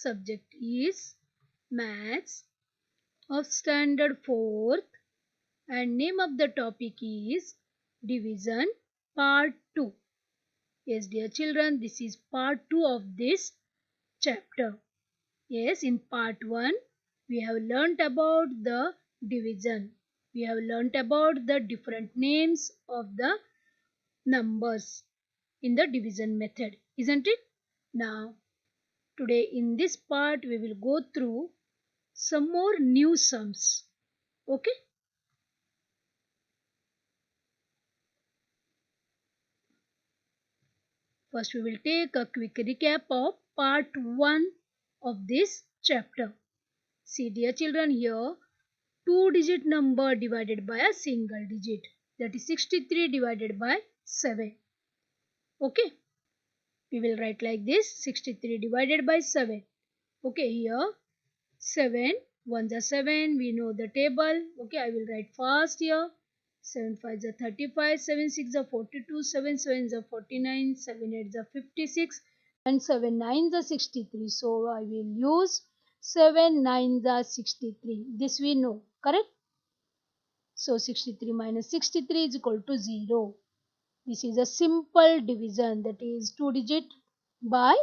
Subject is Maths of Standard 4th and name of the topic is Division Part 2. Yes, dear children, this is Part 2 of this chapter. Yes, in Part 1, we have learnt about the division. We have learnt about the different names of the numbers in the division method, isn't it? Now, today in this part, we will go through some more new sums. Okay? First, we will take a quick recap of part 1 of this chapter. See, dear children, here two-digit number divided by a single digit, that is 63 divided by 7. Okay? We will write like this, 63 divided by 7. Okay, here 7, 1s are 7, we know the table. Okay, I will write fast here. 7 5s are 35, 7 6s are 42, 7 7s are 49, 7 8s are 56 and 7 9s are 63. So I will use 7 9s are 63. This we know, correct? So 63 minus 63 is equal to 0. This is a simple division, that is 2 digit by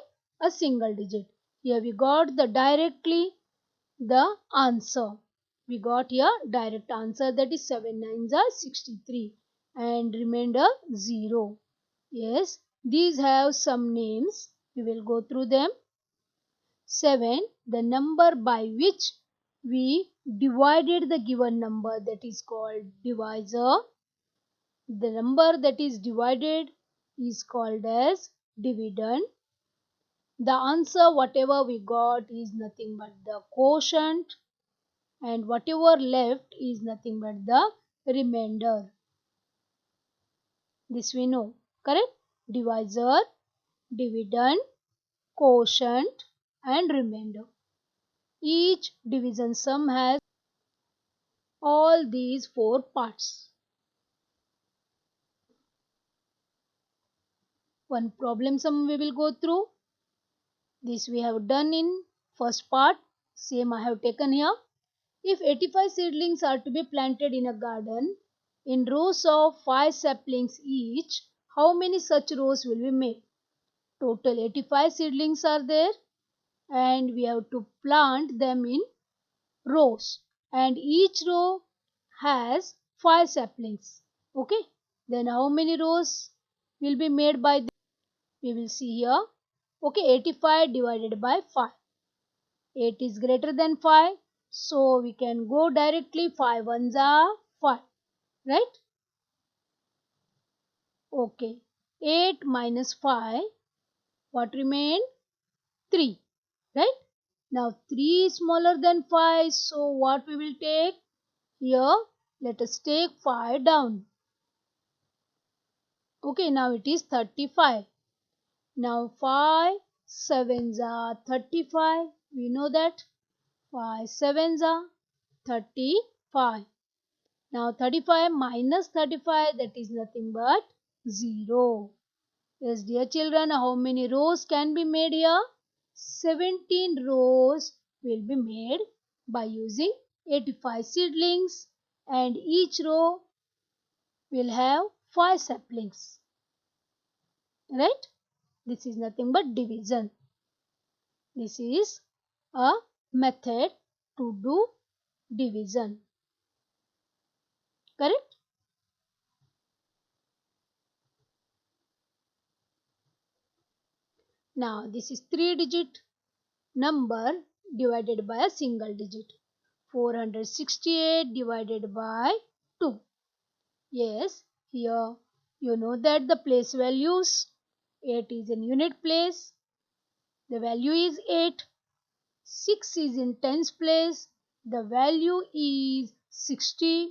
a single digit. Here we got the answer. We got here direct answer, that is 7 9s are 63 and remainder 0. Yes, these have some names. We will go through them. 7, the number by which we divided the given number, that is called divisor. The number that is divided is called as dividend. The answer whatever we got is nothing but the quotient, and whatever left is nothing but the remainder. This we know, correct? Divisor, dividend, quotient and remainder. Each division sum has all these four parts. One problem sum we will go through. This we have done in first part. Same I have taken here. If 85 seedlings are to be planted in a garden in rows of 5 saplings each, how many such rows will be made? Total 85 seedlings are there and we have to plant them in rows, and each row has 5 saplings. Okay, then how many rows will be made by this? We will see here. Okay, 85 divided by 5. 8 is greater than 5. So we can go directly 5 ones are 5. Right? Okay. 8 minus 5. What remain? 3. Right? Now 3 is smaller than 5. So what we will take? Here let us take 5 down. Okay. Now it is 35. Now 5 sevens are 35. We know that. 5 sevens are 35. Now 35 minus 35, that is nothing but 0. Yes, dear children, how many rows can be made here? 17 rows will be made by using 85 seedlings, and each row will have 5 saplings. Right? This is nothing but division. This is a method to do division. Correct? Now this is 3-digit number divided by a single digit. 468 divided by 2. Yes, here you know that the place values. 8 is in unit place. The value is 8. 6 is in tens place. The value is 60.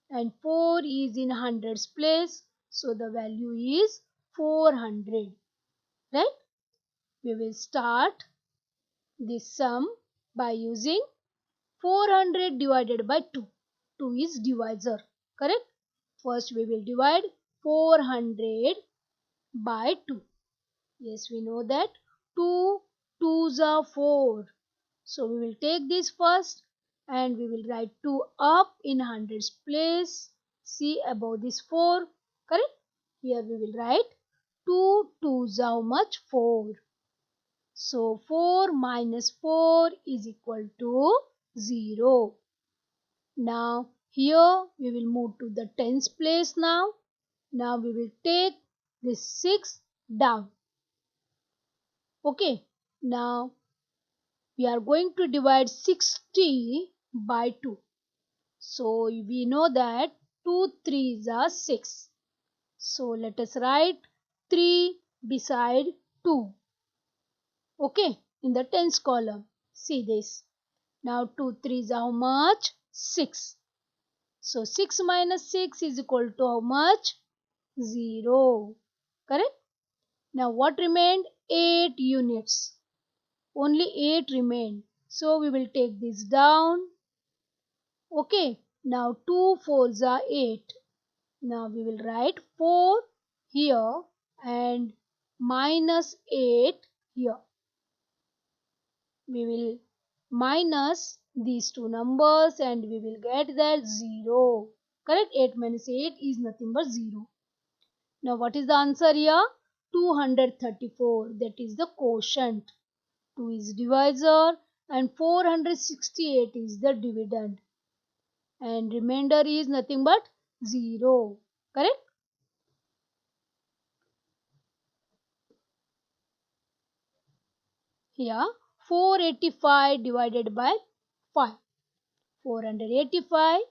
And 4 is in hundreds place. So the value is 400. Right? We will start this sum by using 400 divided by 2. 2 is divisor. Correct? First we will divide 400 by 2. Yes, we know that 2 2s 2s are 4. So we will take this first and we will write 2 up in hundreds place. See above this 4. Correct? Here we will write 2 2s are how much? 4. So 4 minus 4 is equal to 0. Now here we will move to the tens place now. Now we will take this 6 down. Okay. Now we are going to divide 60 by 2. So we know that 2 3s are 6. So let us write 3 beside 2. Okay, in the tens column. See this. Now 2 3s are how much? 6. So 6 minus 6 is equal to how much? 0. Correct? Now what remained? 8 units. Only 8 remain. So we will take this down. Okay. Now 2 4s are 8. Now we will write 4 here and minus 8 here. We will minus these two numbers and we will get that 0. Correct? 8 minus 8 is nothing but 0. Now what is the answer here? 234. That is the quotient. 2 is divisor and 468 is the dividend. And remainder is nothing but 0. Correct? Here 485 divided by 5. 485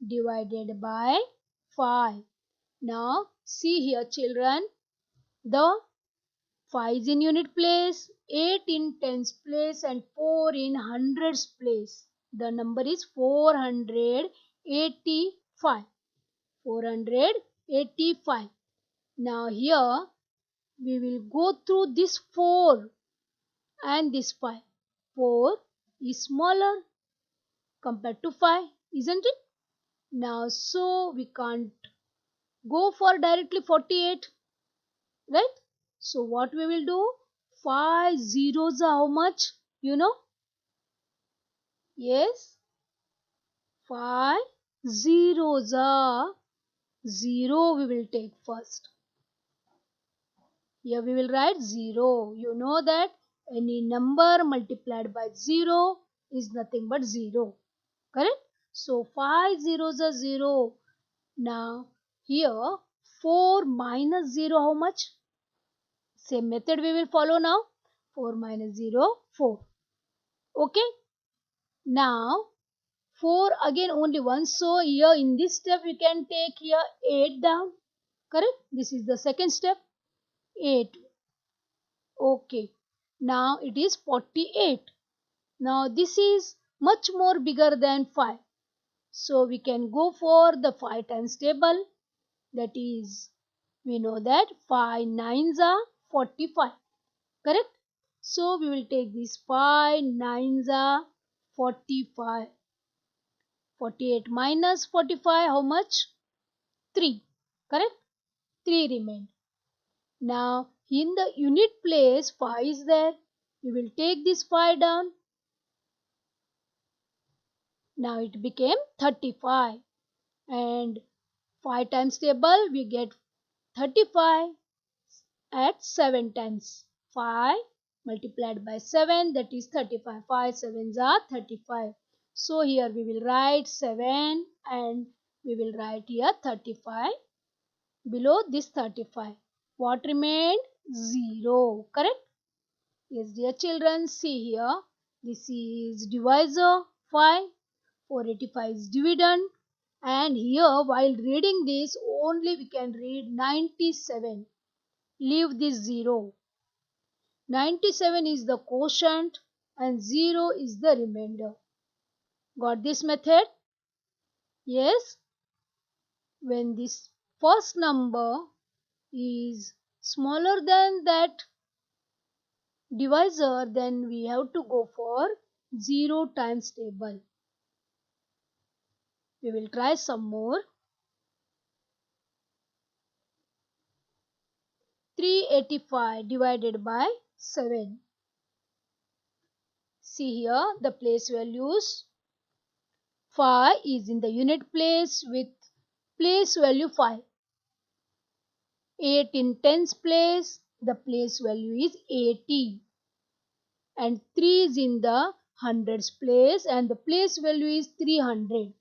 divided by 5. Now see here children, the 5 is in unit place, 8 in tens place and 4 in hundreds place. The number is 485. 485. Now here we will go through this 4 and this 5. 4 is smaller compared to 5, isn't it? Now so we can't go for directly 48, right? So what we will do? 5 zeros are how much? You know? Yes. 5 zeros are 0 we will take first. Here we will write 0. You know that any number multiplied by 0 is nothing but 0. Correct? So 5 zeros are 0. Now here 4 minus 0 how much? Same method we will follow now. 4 minus 0, 4. Okay. Now 4 again only once. So here in this step we can take here 8 down. Correct? This is the second step. 8. Okay. Now it is 48. Now this is much more bigger than 5. So we can go for the 5 times table. That is, we know that 5 nines are 45. Correct? So we will take this 5 nines are 45. 48 minus 45, how much? 3. Correct? 3 remain. Now in the unit place 5 is there. We will take this 5 down. Now it became 35. And 5 times table we get 35 at 7 times. 5 multiplied by 7, that is 35. 5 sevens are 35. So here we will write 7 and we will write here 35 below this 35. What remained? 0. Correct? Yes, dear children, see here. This is divisor 5. 485 is dividend. And here while reading this only we can read 97. Leave this 0. 97 is the quotient and 0 is the remainder. Got this method? Yes. When this first number is smaller than that divisor, then we have to go for 0 times table. We will try some more. 385 divided by 7. See here, the place values 5 is in the unit place with place value 5. 8 in tens place, the place value is 80. And 3 is in the hundreds place and the place value is 300.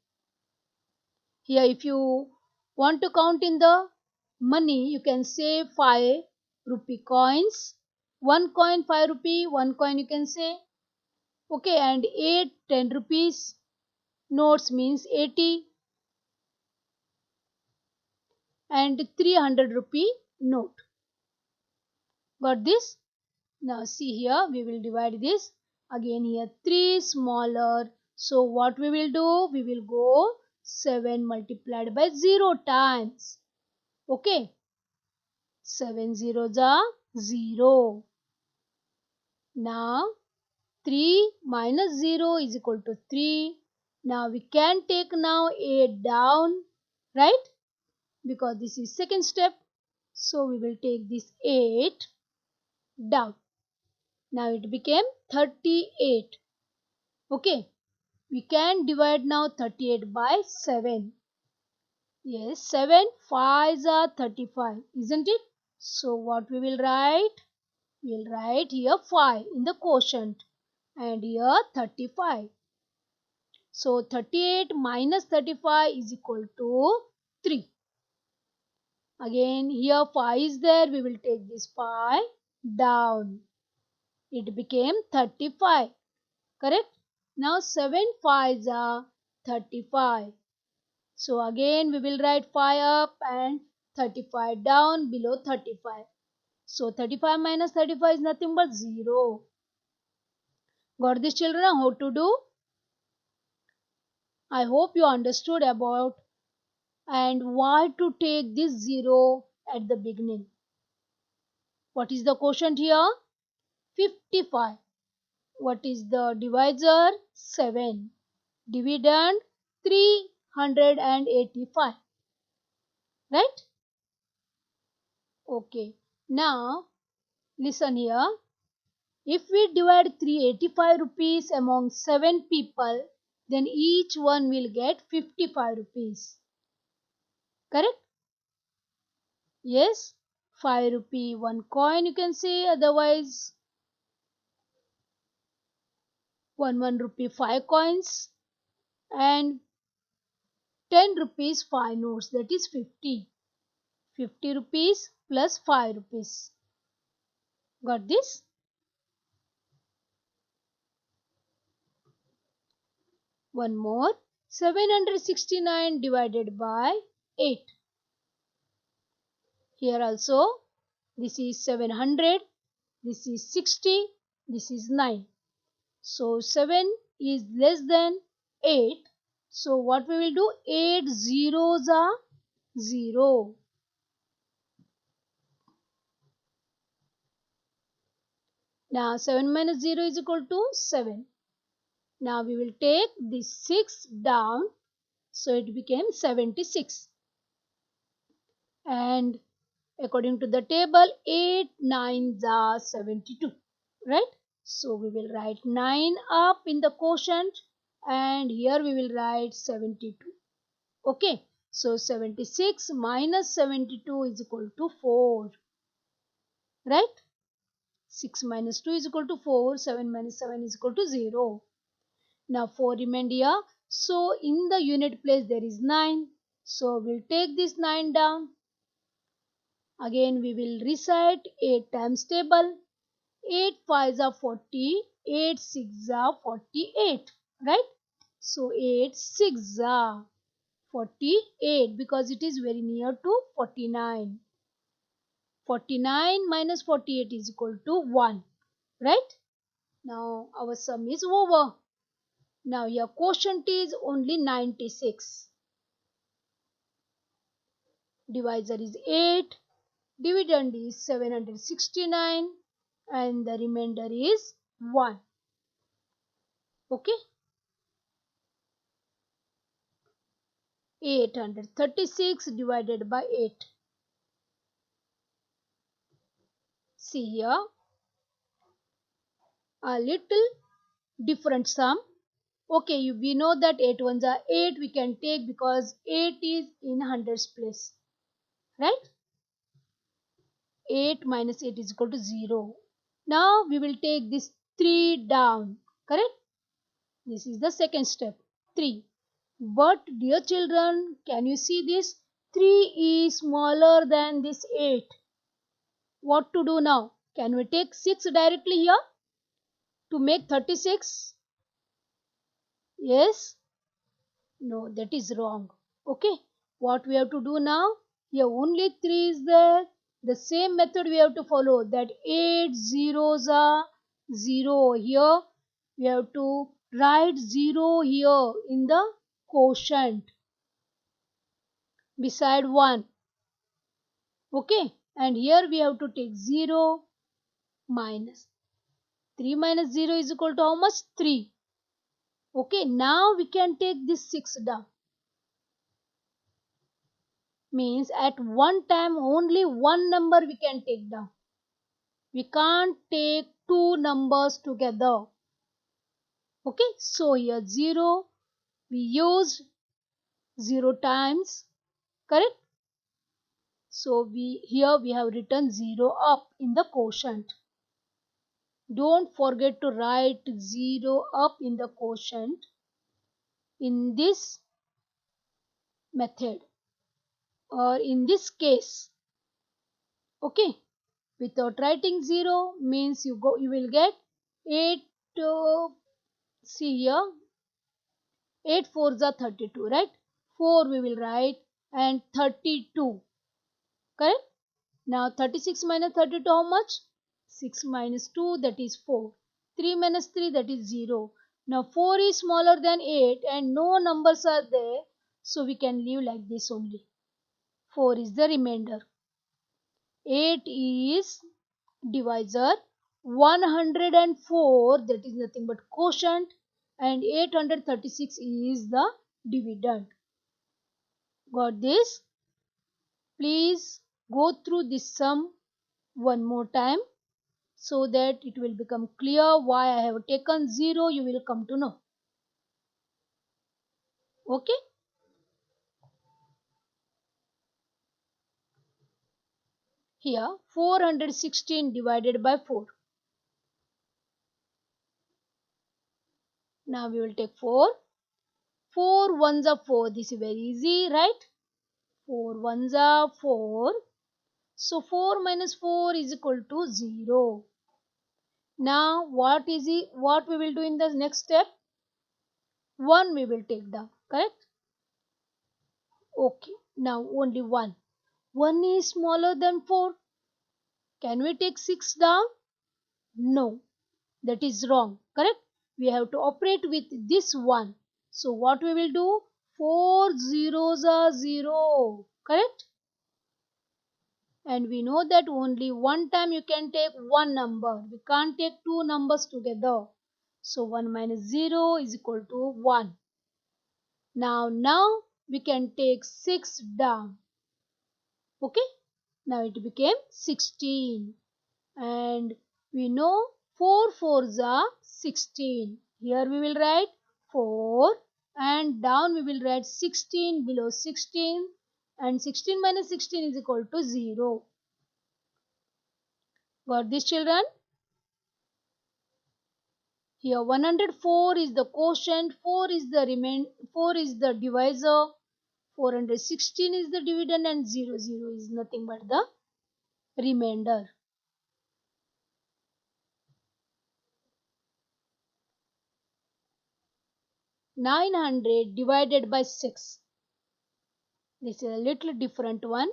Here if you want to count in the money, you can say 5 rupee coins. 1 coin 5 rupee, 1 coin you can say. Okay, and 8 10 rupees notes means 80 and 300 rupee note. Got this? Now see here, we will divide this. Again here 3 smaller. So what we will do? We will go 7 multiplied by 0 times. Okay. 7 zeros are 0. Now 3 minus 0 is equal to 3. Now we can take now 8 down, right? Because this is second step. So we will take this 8 down. Now it became 38. Okay. We can divide now 38 by 7. Yes, 7 5s are 35, isn't it? So what we will write? We will write here 5 in the quotient and here 35. So 38 minus 35 is equal to 3. Again here 5 is there. We will take this 5 down. It became 35. Correct? Now 7 5s are 35. So again we will write 5 up and 35 down below 35. So 35 minus 35 is nothing but 0. Got this, children? How to do? I hope you understood about and why to take this 0 at the beginning. What is the quotient here? 55. What is the divisor? 7. Dividend 385. Right? Okay. Now listen here. If we divide 385 rupees among 7 people, then each one will get 55 rupees. Correct? Yes? 5 rupee 1 coin you can say, otherwise 1 rupee 5 coins and 10 rupees 5 notes, that is 50. 50 rupees plus 5 rupees. Got this? One more. 769 divided by 8. Here also this is 700, this is 60, this is 9. So 7 is less than 8. So what we will do? 8 zeros are 0. Now 7 minus 0 is equal to 7. Now we will take this 6 down. So it became 76. And according to the table, 8 9s are 72. Right? So we will write 9 up in the quotient and here we will write 72. Okay. So 76 minus 72 is equal to 4. Right? 6 minus 2 is equal to 4. 7 minus 7 is equal to 0. Now 4 remained here. So in the unit place there is 9. So we'll take this 9 down. Again we will recite 8 times table. 8 5s are 40. 8 6s are 48. Right? So 8 6s are 48 because it is very near to 49. 49 minus 48 is equal to 1. Right? Now our sum is over. Now your quotient is only 96. Divisor is 8. Dividend is 769. And the remainder is 1. Okay? 836 divided by 8. See here. A little different sum. Okay, we know that 8 ones are 8 we can take because 8 is in hundreds place, right? 8 minus 8 is equal to 0. Now we will take this 3 down, correct? This is the second step, 3. But dear children, can you see this? 3 is smaller than this 8. What to do now? Can we take 6 directly here to make 36? Yes? No, that is wrong. Okay, what we have to do now? Here only 3 is there. The same method we have to follow, that 8 zeros are 0. Here we have to write 0 here in the quotient beside 1. Okay, and here we have to take 0 minus 3 minus 0 is equal to how much? 3. Okay, now we can take this 6 down. Means at one time only one number we can take down. We can't take two numbers together. Okay, so here 0 we used 0 times, correct? So here we have written 0 up in the quotient. Don't forget to write 0 up in the quotient in this method or in this case. Okay, without writing 0 means you will get 8. See here, 8 fours are 32, right? 4 we will write and 32, correct? Now 36 minus 32 how much? 6 minus 2, that is 4. 3 minus 3, that is 0. Now 4 is smaller than 8 and no numbers are there, so we can leave like this only. 4 is the remainder. 8 is divisor. 104, that is nothing but quotient, and 836 is the dividend. Got this? Please go through this sum one more time so that it will become clear why I have taken 0. You will come to know. Okay? Here 416 divided by 4. Now we will take 4. 4 ones are 4. This is very easy, right? 4 ones are 4. So 4 minus 4 is equal to 0. Now what we will do in the next step? 1 we will take down, correct? Okay, now only 1. 1 is smaller than 4. Can we take 6 down? No, that is wrong, correct? We have to operate with this 1. So what we will do? 4 zeros are 0, correct? And we know that only one time you can take one number. We can't take two numbers together. So 1 minus 0 is equal to 1. Now we can take 6 down. Okay. Now it became 16. And we know 4 fours are 16. Here we will write 4 and down we will write 16 below 16. And 16 minus 16 is equal to 0. Got this, children? Here 104 is the quotient, 4 is the divisor, 416 is the dividend, and 00 is nothing but the remainder. (900) divided by 6. This is a little different one.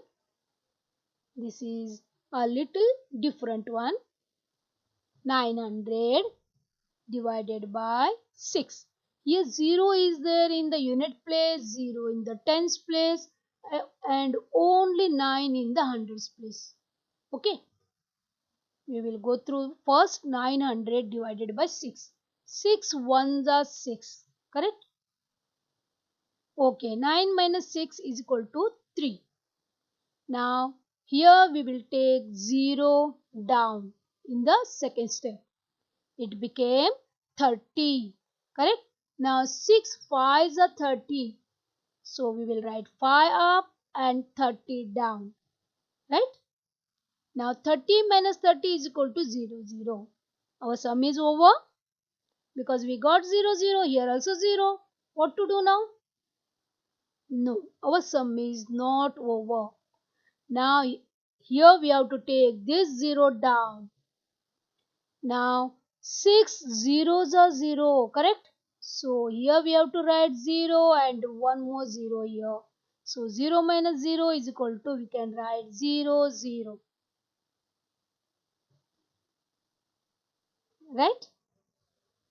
This is a little different one. 900 divided by 6. Here 0 is there in the unit place, 0 in the tens place, and only 9 in the hundreds place. Okay. We will go through first 900 divided by 6. 6 ones are 6. Correct? Okay. 9 minus 6 is equal to 3. Now here we will take 0 down in the second step. It became 30. Correct? Now 6 5s are 30. So we will write 5 up and 30 down. Right? Now 30 minus 30 is equal to 0, 0. Our sum is over because we got 0, 0. Here also 0. What to do now? No, our sum is not over. Now here we have to take this 0 down. Now 6 zeros are 0, correct? So here we have to write 0 and one more 0 here. So 0 minus 0 is equal to, we can write 0, 0. Right?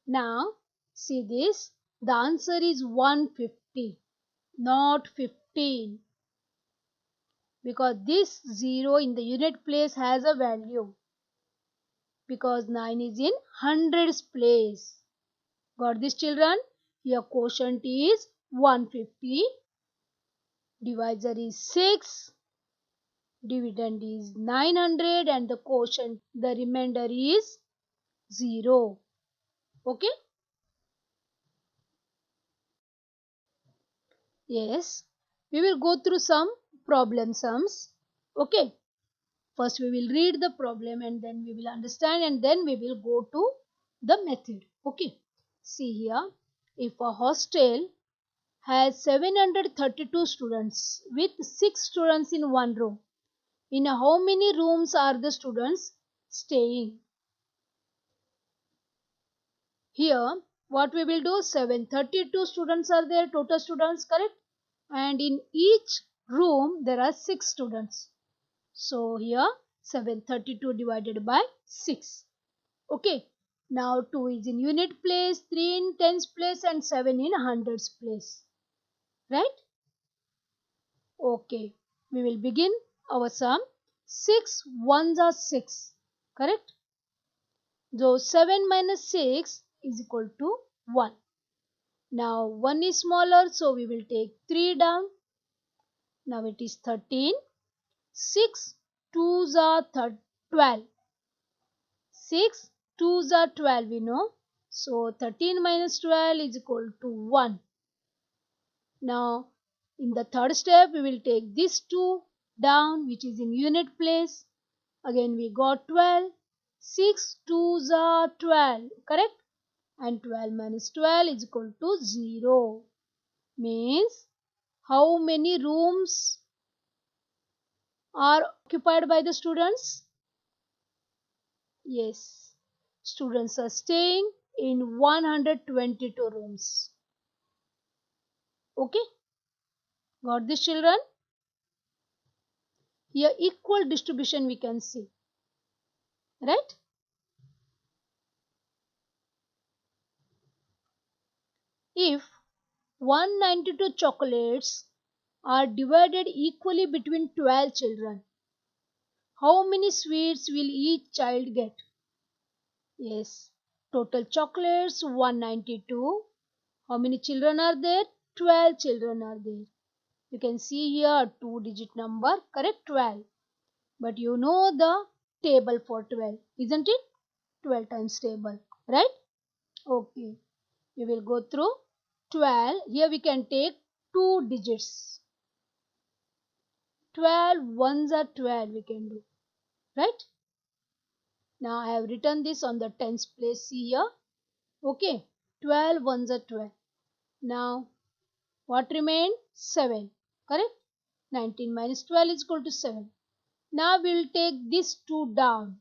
Now see this. The answer is 150, not 15. Because this 0 in the unit place has a value. Because 9 is in hundreds place. Got this, children? Here quotient is 150. Divisor is 6. Dividend is 900 and the quotient, the remainder is 0. Okay? Yes. We will go through some problem sums. Okay? First we will read the problem and then we will understand and then we will go to the method. Okay? See here. If a hostel has 732 students with 6 students in one room, in how many rooms are the students staying? Here what we will do, 732 students are there, total students, correct? And in each room there are 6 students. So here 732 divided by 6. Okay. Now 2 is in unit place, 3 in tens place and 7 in hundreds place. Right? Okay. We will begin our sum. 6 ones are 6. Correct? So 7 minus 6 is equal to 1. Now 1 is smaller, so we will take 3 down. Now it is 13. 6 2s are 12. 6 2s are 12, we know. So 13 minus 12 is equal to 1. Now in the third step, we will take this 2 down, which is in unit place. Again we got 12. 6 2s are 12, correct? And 12 minus 12 is equal to 0. Means how many rooms are occupied by the students? Yes, students are staying in 122 rooms. Okay, got this, children? Here equal distribution we can see, right? If 192 chocolates are divided equally between 12 children, how many sweets will each child get? Yes, total chocolates 192. How many children are there? 12 children are there. You can see here a 2-digit number, correct? 12. But you know the table for 12, isn't it? 12 times table, right? Okay. We will go through 12. Here we can take 2 digits. 12 ones are 12 we can do, right? Now I have written this on the tens place, see here. Okay. 12 ones are 12. Now what remained? 7. Correct? 19 minus 12 is equal to 7. Now we will take this 2 down.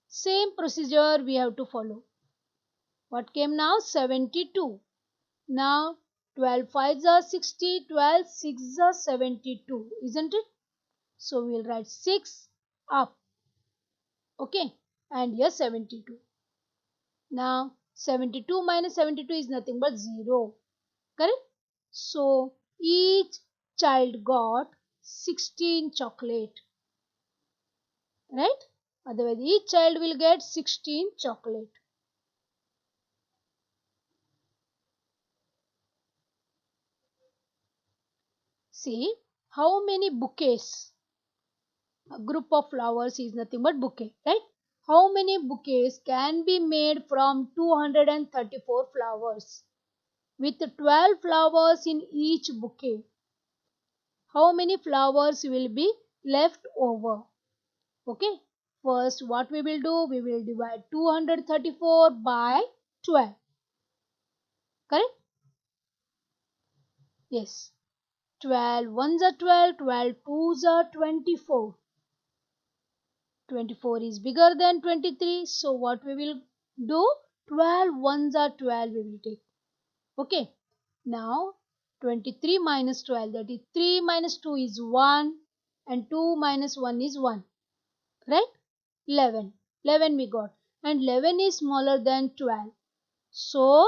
Same procedure we have to follow. What came now? 72. Now 12 5s are 60, 12 6s are 72, isn't it? So we will write 6 up. Okay, and here 72. Now 72 minus 72 is nothing but 0. Correct? So each child got 16 chocolate. Right? Otherwise each child will get 16 chocolate. See how many bouquets. A group of flowers is nothing but bouquet, right? how many bouquets can be made from 234 flowers? With 12 flowers in each bouquet, how many flowers will be left over? Okay. First, what we will do? We will divide 234 by 12. Correct? Yes. 12 ones are 12, 12 twos are 24. 24 is bigger than 23. So what we will do? 12 ones are 12 we will take. Okay. Now 23 minus 12, that is 3 minus 2 is 1 and 2 minus 1 is 1. Right? 11. 11 we got. And 11 is smaller than 12. So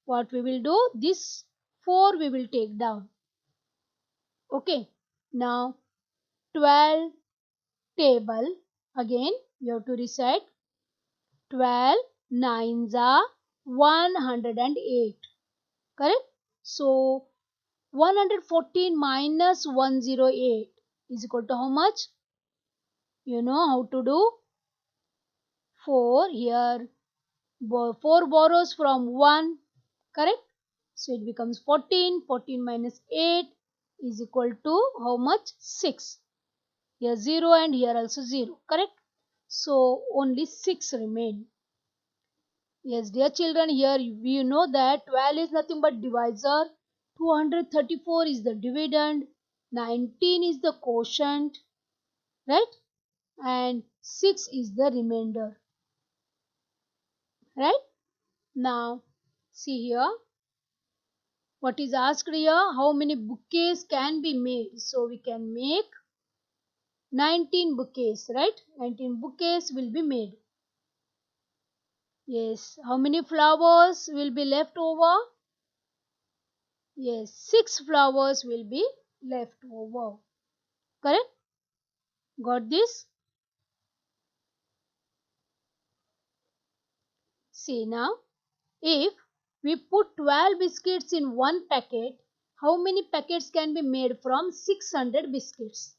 what we will do? This 4 we will take down. Okay. Now 12 table. Again you have to recite 12 nines are 108. Correct? So 114 minus 108 is equal to how much? You know how to do? 4 here. 4 borrows from 1. Correct? So it becomes 14. 14 minus 8 is equal to how much? 6. Here 0 and here also 0. Correct? So only 6 remain. Yes, dear children, here we know that 12 is nothing but divisor, 234 is the dividend, 19 is the quotient, right? And 6 is the remainder, right? Now, see here, what is asked here, how many bouquets can be made? So, we can make 19 bouquets, right? 19 bouquets will be made. Yes, how many flowers will be left over? Yes, 6 flowers will be left over. Correct? Got this? See now, if we put 12 biscuits in one packet, how many packets can be made from 600 biscuits?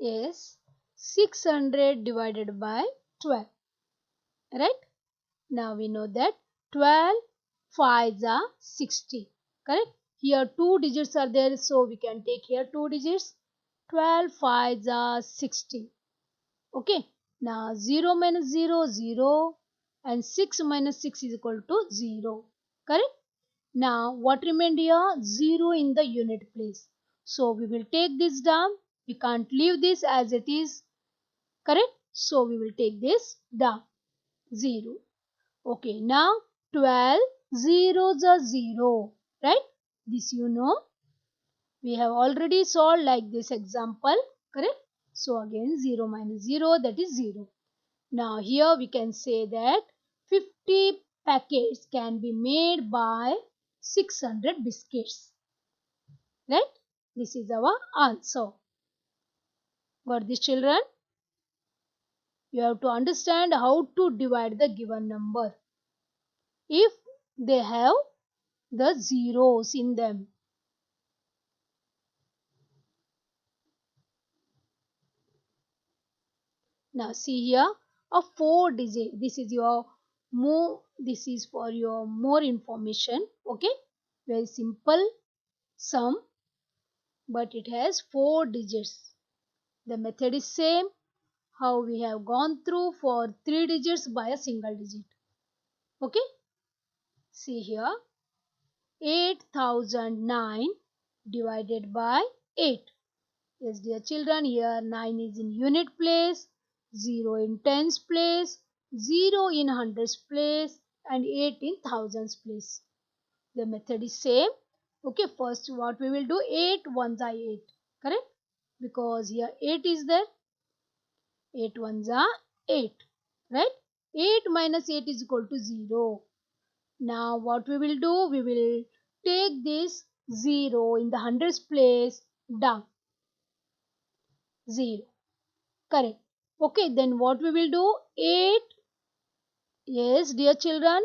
Yes, 600 divided by 12. Right? Now we know that 12 5s are 60. Correct? Here 2 digits are there, so we can take here 2 digits. 12 5s are 60. Okay. Now 0 minus 0, 0 and 6 minus 6 is equal to 0. Correct? Now what remained here? 0 in the unit place. So we will take this down. We can't leave this as it is. Correct? So we will take this down. 0. Okay. Now 12 zeros are 0. Right? This you know. We have already solved like this example. Correct? So again 0 minus 0, that is 0. Now here we can say that 50 packets can be made by 600 biscuits. Right? This is our answer. Got this, children? You have to understand how to divide the given number. If they have the zeros in them. Now see here, a 4 digit. This is your more. This is for your more information. Okay, very simple sum, but it has 4 digits. The method is same how we have gone through for 3 digits by a single digit. Okay, see here, 8009 divided by 8. Yes, dear children, here 9 is in unit place, 0 in tens place, 0 in hundreds place and 8 in thousands place. The method is same. Okay, first what we will do, 8 ones are 8. Correct? Because here 8 is there. 8 ones are 8. Right? 8 minus 8 is equal to 0. Now what we will do, we will take this 0 in the hundreds place down. 0. Correct. Okay, then what we will do? 8. Yes, dear children.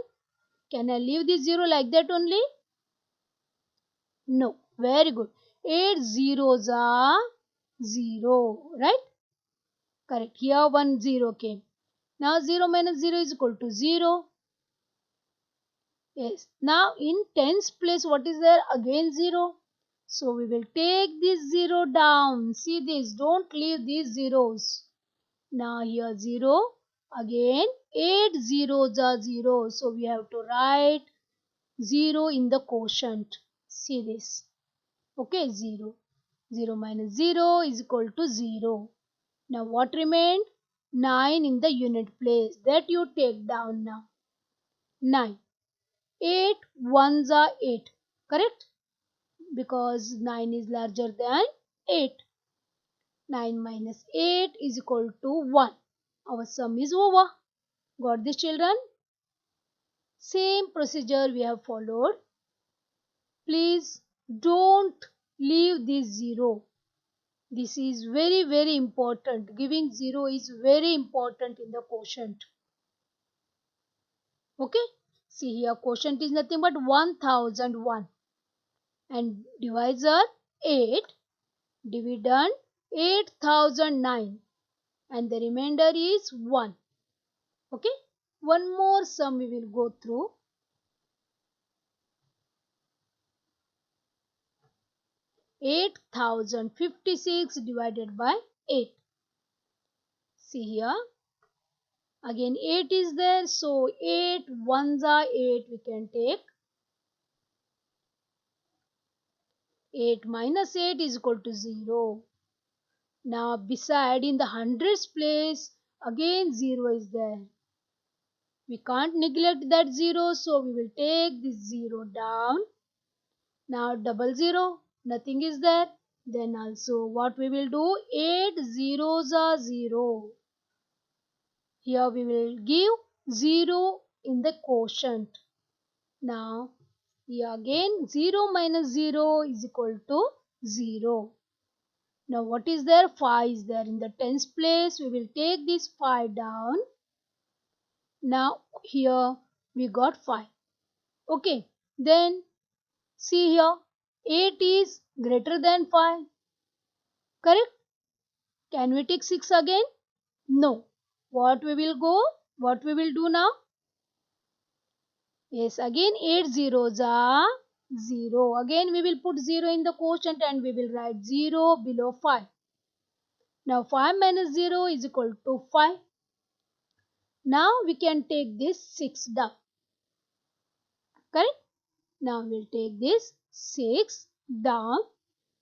Can I leave this 0 like that only? No. Very good. 8 zeros are 0, right? Correct. Here 1 0 came. Now 0 minus 0 is equal to 0. Yes. Now in tens place what is there? Again 0. So we will take this 0 down. See this. Don't leave these zeros. Now here 0. Again 8 zeros are 0. So we have to write 0 in the quotient. See this. Okay, 0. 0 minus 0 is equal to 0. Now what remained? 9 in the unit place. That you take down now. 9. 8 ones are 8. Correct? Because 9 is larger than 8. 9 minus 8 is equal to 1. Our sum is over. Got this, children? Same procedure we have followed. Please don't leave this 0. This is very important. Giving 0 is very important in the quotient. Okay? See here, quotient is nothing but 1001. And divisor 8. Dividend 8009. And the remainder is 1. Okay? One more sum we will go through. 8056 divided by 8. See here. Again 8 is there. So 8 ones are 8. We can take 8 minus 8 is equal to 0. Now beside in the hundreds place again 0 is there. We can't neglect that 0, so we will take this 0 down. Now double 0, nothing is there. Then also what we will do? 8 zeros are 0. Here we will give 0 in the quotient. Now here again 0 minus 0 is equal to 0. Now what is there? 5 is there. In the tens place we will take this 5 down. Now here we got 5. Okay. Then see here 8 is greater than 5. Correct? Can we take 6 again? No. What we will go? What we will do now? Yes, again 8 zeros are 0. Again we will put 0 in the quotient and we will write 0 below 5. Now 5 minus 0 is equal to 5. Now we can take this 6 down. Correct? Now we will take this 6 down.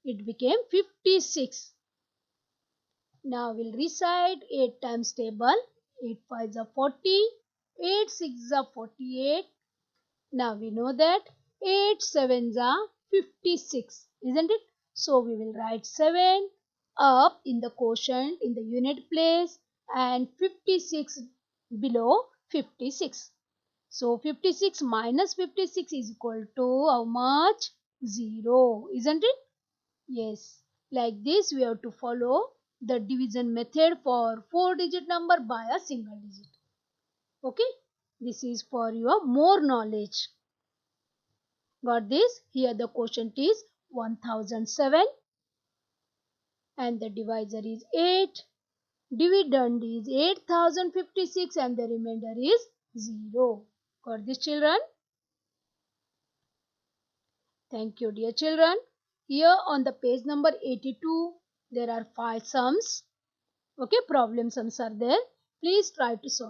It became 56. Now we will recite 8 times table. 8 5s are 40. 8 6s are 48. Now we know that 8 7s are 56. Isn't it? So we will write 7 up in the quotient in the unit place and 56 below 56. So 56 minus 56 is equal to how much? 0. Isn't it? Yes. Like this we have to follow the division method for 4-digit number by a single digit. Okay. This is for your more knowledge. Got this? Here the quotient is 1007 and the divisor is 8. Dividend is 8056 and the remainder is 0. Got this, children? Thank you, dear children. Here on the page number 82, there are 5 sums. Okay, problem sums are there. Please try to solve.